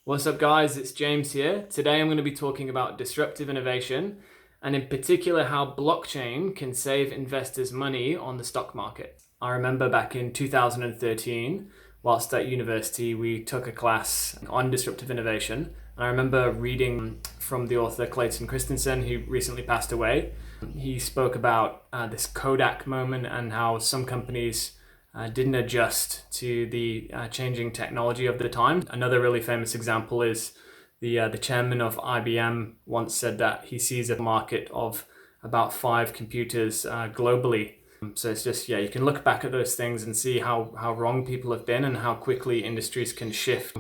What's up guys, it's James here. Today I'm going to be talking about disruptive innovation and in particular how blockchain can save investors money on the stock market. I remember back in 2013, whilst at university, we took a class on disruptive innovation. And I remember reading from the author Clayton Christensen, who recently passed away. He spoke about this Kodak moment and how some companies didn't adjust to the changing technology of the time. Another really famous example is the chairman of IBM once said that he sees a market of about 5 computers globally. So it's just, you can look back at those things and see how wrong people have been and how quickly industries can shift.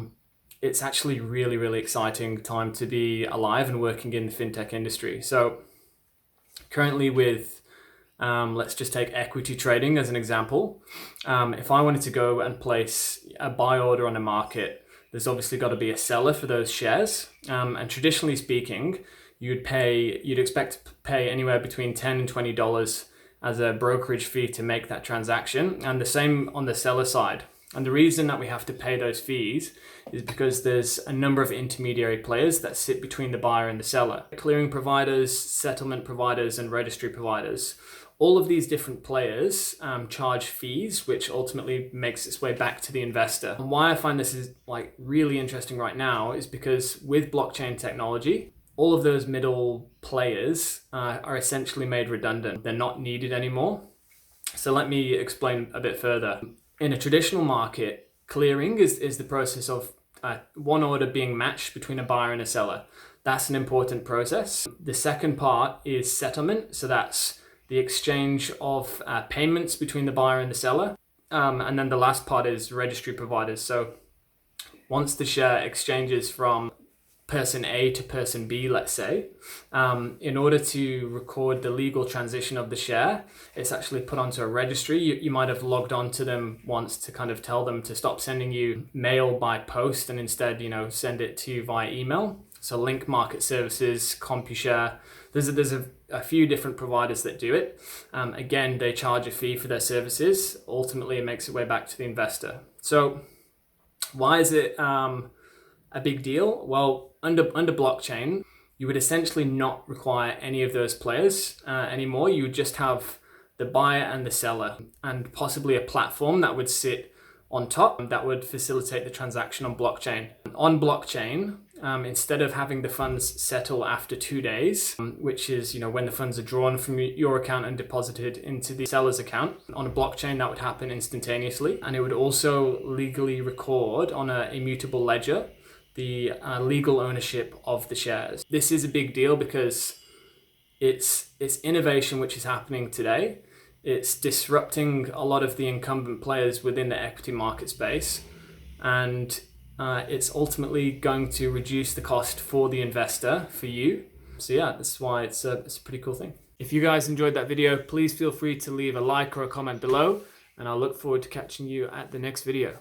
It's actually really, really exciting time to be alive and working in the fintech industry. So currently with let's just take equity trading as an example. If I wanted to go and place a buy order on a market, there's obviously got to be a seller for those shares. And traditionally speaking, you'd expect to pay anywhere between $10 and $20 as a brokerage fee to make that transaction. And the same on the seller side. And the reason that we have to pay those fees is because there's a number of intermediary players that sit between the buyer and the seller. Clearing providers, settlement providers, and registry providers. All of these different players charge fees, which ultimately makes its way back to the investor. And why I find this is really interesting right now is because with blockchain technology, all of those middle players are essentially made redundant. They're not needed anymore. So let me explain a bit further. In a traditional market, clearing is the process of one order being matched between a buyer and a seller. That's an important process. The second part is settlement. So that's the exchange of payments between the buyer and the seller. And then the last part is registry providers. So once the share exchanges from person A to person B, let's say, in order to record the legal transition of the share, it's actually put onto a registry. You might have logged on to them once to kind of tell them to stop sending you mail by post and instead, send it to you via email. So Link Market Services, CompuShare, there's a few different providers that do it. Again, they charge a fee for their services. Ultimately, it makes its way back to the investor. So why is it a big deal? Well, under blockchain, you would essentially not require any of those players anymore. You would just have the buyer and the seller and possibly a platform that would sit on top that would facilitate the transaction on blockchain. On blockchain, instead of having the funds settle after 2 days, which is when the funds are drawn from your account and deposited into the seller's account, on a blockchain that would happen instantaneously, and it would also legally record on an immutable ledger the legal ownership of the shares. This is a big deal because it's innovation which is happening today. It's disrupting a lot of the incumbent players within the equity market space, and it's ultimately going to reduce the cost for the investor, for you. So yeah, that's why it's a pretty cool thing. If you guys enjoyed that video, please feel free to leave a like or a comment below, and I'll look forward to catching you at the next video.